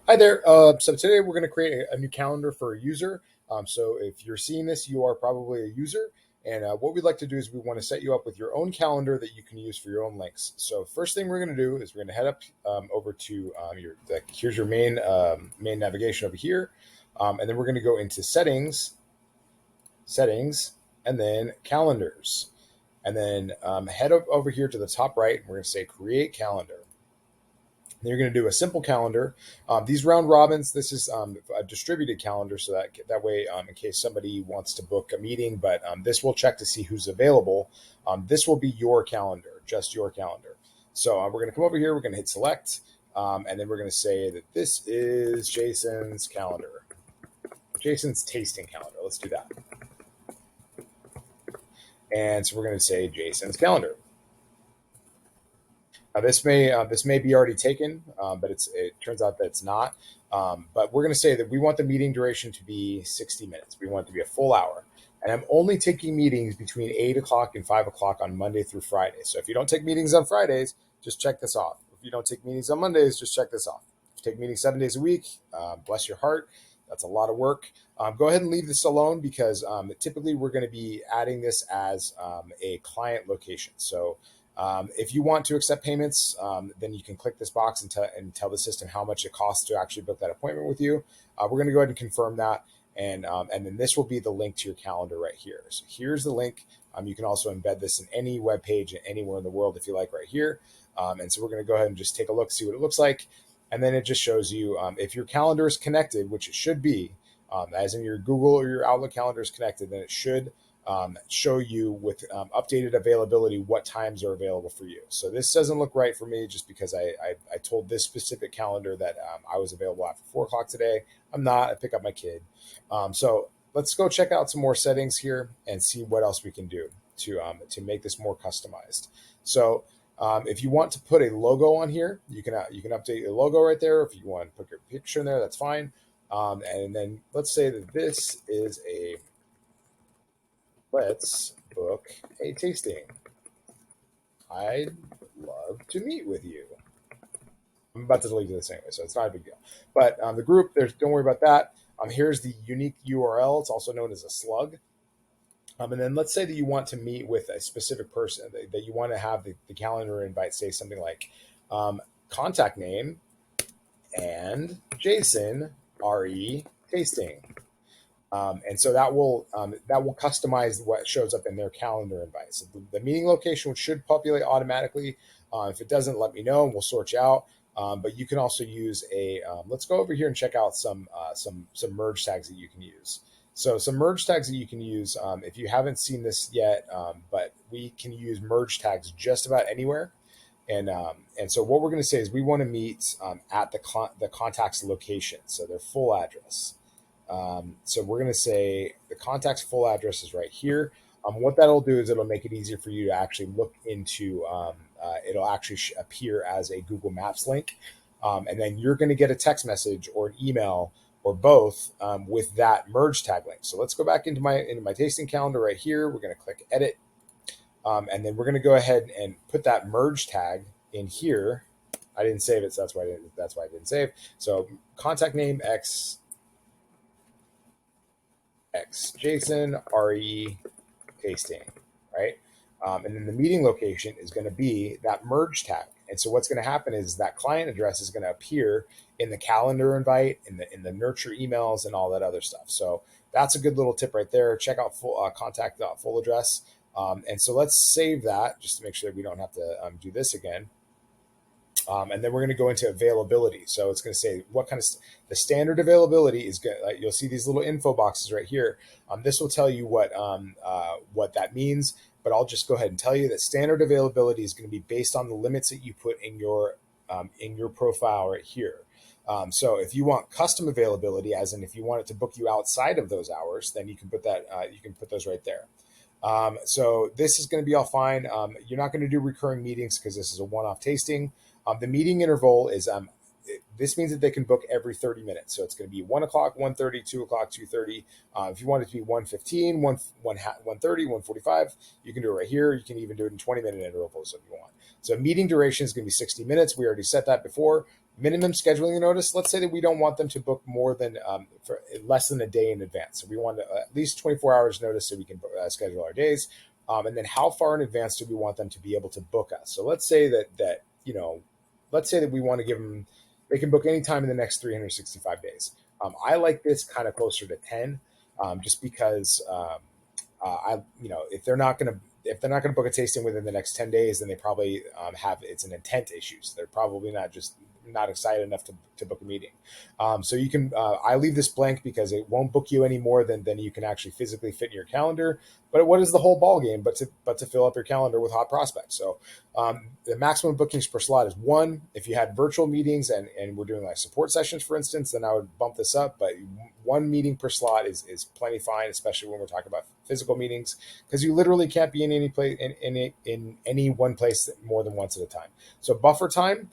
Hi there. So today we're going to create a new calendar for a user. So if you're seeing this, you are probably a user. And what we'd like to do is we want to set you up with your own calendar that you can use for your own links. So first thing we're going to do is we're going to head up over to here's your main navigation over here, and then we're going to go into settings, and then calendars, and then head up over here to the top right. And we're going to say create calendar. Then you're going to do a simple calendar. These round robins, this is a distributed calendar, so that way, in case somebody wants to book a meeting, but this will check to see who's available. This will be your calendar, just your calendar. So we're going to come over here, we're going to hit select, and then we're going to say that this is Jason's calendar, Jason's tasting calendar. Let's do that. And so we're going to say Jason's calendar. This may be already taken, but it turns out that it's not. But we're going to say that we want the meeting duration to be 60 minutes. We want it to be a full hour. And I'm only taking meetings between 8 o'clock and 5 o'clock on Monday through Friday. So if you don't take meetings on Fridays, just check this off. If you don't take meetings on Mondays, just check this off. If you take meetings 7 days a week, bless your heart. That's a lot of work. Go ahead and leave this alone because typically we're going to be adding this as a client location. So if you want to accept payments, then you can click this box and tell the system how much it costs to actually book that appointment with you. We're going to go ahead and confirm that. And then this will be the link to your calendar right here. So here's the link. You can also embed this in any web page anywhere in the world if you like right here. And so we're going to go ahead and just take a look, see what it looks like. And then it just shows you if your calendar is connected, which it should be, as in your Google or your Outlook calendar is connected, then it should show you with updated availability what times are available for you. So this doesn't look right for me just because I told this specific calendar that I was available after 4 o'clock today. I'm not. I pick up my kid. So let's go check out some more settings here and see what else we can do to make this more customized. So if you want to put a logo on here, you can update your logo right there. If you want to put your picture in there, that's fine. And then let's say that this is let's book a tasting. I'd love to meet with you. I'm about to delete this anyway, so it's not a big deal. But the group, don't worry about that. Here's the unique URL. It's also known as a slug. And then let's say that you want to meet with a specific person, that you want to have the calendar invite say something like contact name and Jason RE tasting. And so that will customize what shows up in their calendar invite. So the meeting location should populate automatically. If it doesn't, let me know and we'll sort you out. But you can also use let's go over here and check out some merge tags that you can use. So some merge tags that you can use, if you haven't seen this yet, but we can use merge tags just about anywhere. And so what we're going to say is we want to meet at the contact's location, so their full address. So we're going to say the contact's full address is right here. What that'll do is it'll make it easier for you to actually look into, it'll actually appear as a Google Maps link. And then you're going to get a text message or an email or both with that merge tag link. So let's go back into my tasting calendar right here. We're going to click edit. And then we're going to go ahead and put that merge tag in here. I didn't save it, so that's why I didn't save. So contact name X Jason RE tasting, right? And then the meeting location is going to be that merge tag. And so what's going to happen is that client address is going to appear in the calendar invite, in the nurture emails, and all that other stuff. So that's a good little tip right there. Check out contact full address. And so let's save that just to make sure that we don't have to do this again. And then we're going to go into availability. So it's going to say what kind of the standard availability is good. You'll see these little info boxes right here. This will tell you what that means. But I'll just go ahead and tell you that standard availability is going to be based on the limits that you put in your profile right here. So if you want custom availability, as in if you want it to book you outside of those hours, then you can put that. You can put those right there. So this is going to be all fine. You're not going to do recurring meetings because this is a one-off tasting. The meeting interval is this means that they can book every 30 minutes. So it's going to be 1 o'clock, 1:30, 2 o'clock, 2:30. If you want it to be 1:15, 1:30, 1:45, you can do it right here. You can even do it in 20-minute intervals if you want. So meeting duration is going to be 60 minutes. We already set that before. Minimum scheduling notice. Let's say that we don't want them to book more than for less than a day in advance. So we want at least 24 hours notice so we can schedule our days. And then how far in advance do we want them to be able to book us? So let's say that let's say that we want to give them, they can book anytime in the next 365 days. I like this kind of closer to 10, just because if they're not going to book a tasting within the next 10 days, then they probably have, it's an intent issue. So they're probably not excited enough to book a meeting. So you can, I leave this blank because it won't book you any more than you can actually physically fit in your calendar. But what is the whole ball game but to fill up your calendar with hot prospects? So the maximum bookings per slot is one. If you had virtual meetings and we're doing like support sessions, for instance, then I would bump this up. But one meeting per slot is plenty fine, especially when we're talking about physical meetings, because you literally can't be in any place in any one place more than once at a time. So buffer time.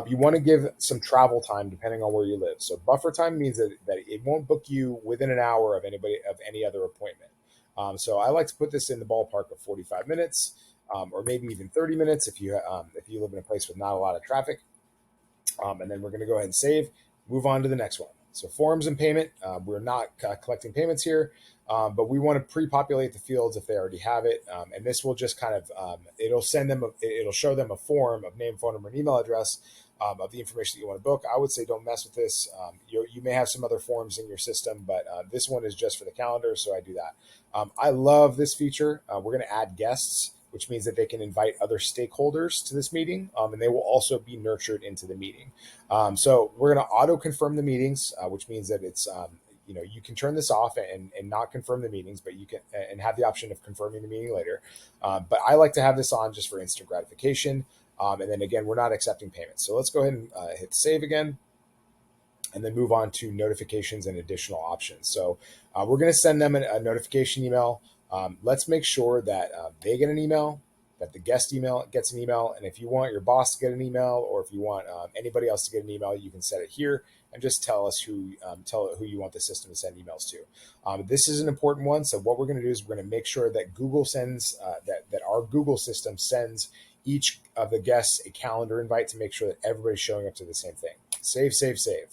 You want to give some travel time depending on where you live. So buffer time means that it won't book you within an hour of any other appointment. So I like to put this in the ballpark of 45 minutes, or maybe even 30 minutes if you live in a place with not a lot of traffic. And then we're going to go ahead and save, move on to the next one. So forms and payment, we're not collecting payments here, but we want to pre-populate the fields if they already have it. And this will just kind of, it'll show them a form of name, phone number, and email address of the information that you want to book. I would say don't mess with this. You may have some other forms in your system, but this one is just for the calendar, so I do that. I love this feature. We're going to add guests, which means that they can invite other stakeholders to this meeting, and they will also be nurtured into the meeting. So we're going to auto confirm the meetings, which means that it's you can turn this off and not confirm the meetings, but you can and have the option of confirming the meeting later. But I like to have this on just for instant gratification. And then again, we're not accepting payments. So let's go ahead and hit save again, and then move on to notifications and additional options. So we're going to send them a notification email. Let's make sure that they get an email, that the guest email gets an email. And if you want your boss to get an email, or if you want anybody else to get an email, you can set it here and just tell us who you want the system to send emails to. This is an important one. So what we're going to do is we're going to make sure that Google sends that our Google system sends each of the guests a calendar invite to make sure that everybody's showing up to the same thing. Save, save, save.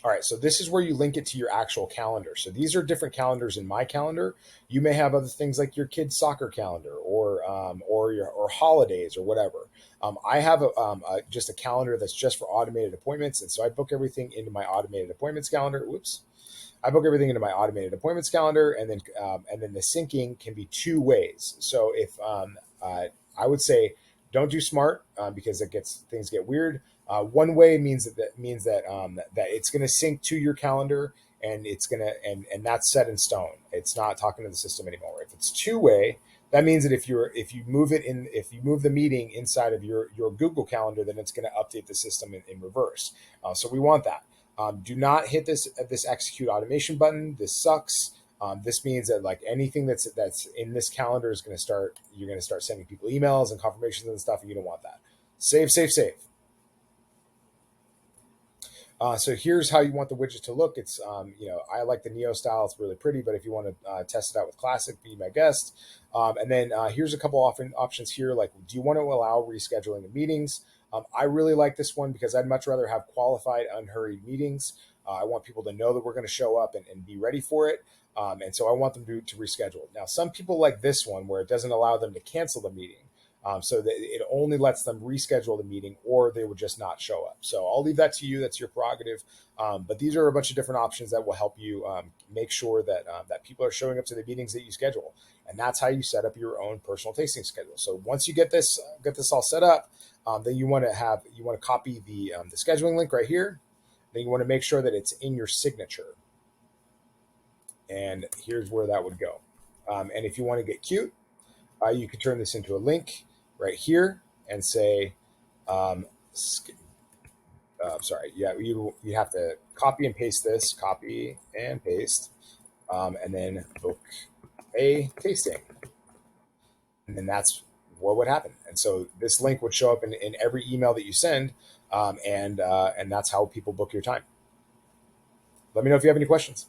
All right, so this is where you link it to your actual calendar. So these are different calendars in my calendar. You may have other things like your kid's soccer calendar, or holidays, or whatever. I have just a calendar that's just for automated appointments, and so I book everything into my automated appointments calendar. I book everything into my automated appointments calendar, and then the syncing can be two ways. So if I would say don't do smart because things get weird. One way means that it's going to sync to your calendar, and it's going to and that's set in stone. It's not talking to the system anymore. If it's two way, that means that if you move the meeting inside of your Google Calendar, then it's going to update the system in reverse. So we want that. Do not hit this execute automation button. This sucks. This means that like anything that's in this calendar is going to start. You're going to start sending people emails and confirmations and stuff, and you don't want that. Save, save, save. So here's how you want the widget to look. It's, I like the Neo style. It's really pretty, but if you want to test it out with Classic, be my guest. And then here's a couple options here. Like, do you want to allow rescheduling of meetings? I really like this one because I'd much rather have qualified, unhurried meetings. I want people to know that we're going to show up and be ready for it. And so I want them to reschedule. Now, some people like this one where it doesn't allow them to cancel the meeting. So that it only lets them reschedule the meeting, or they would just not show up. So I'll leave that to you. That's your prerogative. But these are a bunch of different options that will help you make sure that people are showing up to the meetings that you schedule. And that's how you set up your own personal tasting schedule. So once you get this all set up, then you want to copy the scheduling link right here. Then you want to make sure that it's in your signature. And here's where that would go. And if you want to get cute, you can turn this into a link right here and say, you have to copy and paste this, copy and paste, and then book a tasting. And then that's what would happen. And so this link would show up in every email that you send, and that's how people book your time. Let me know if you have any questions.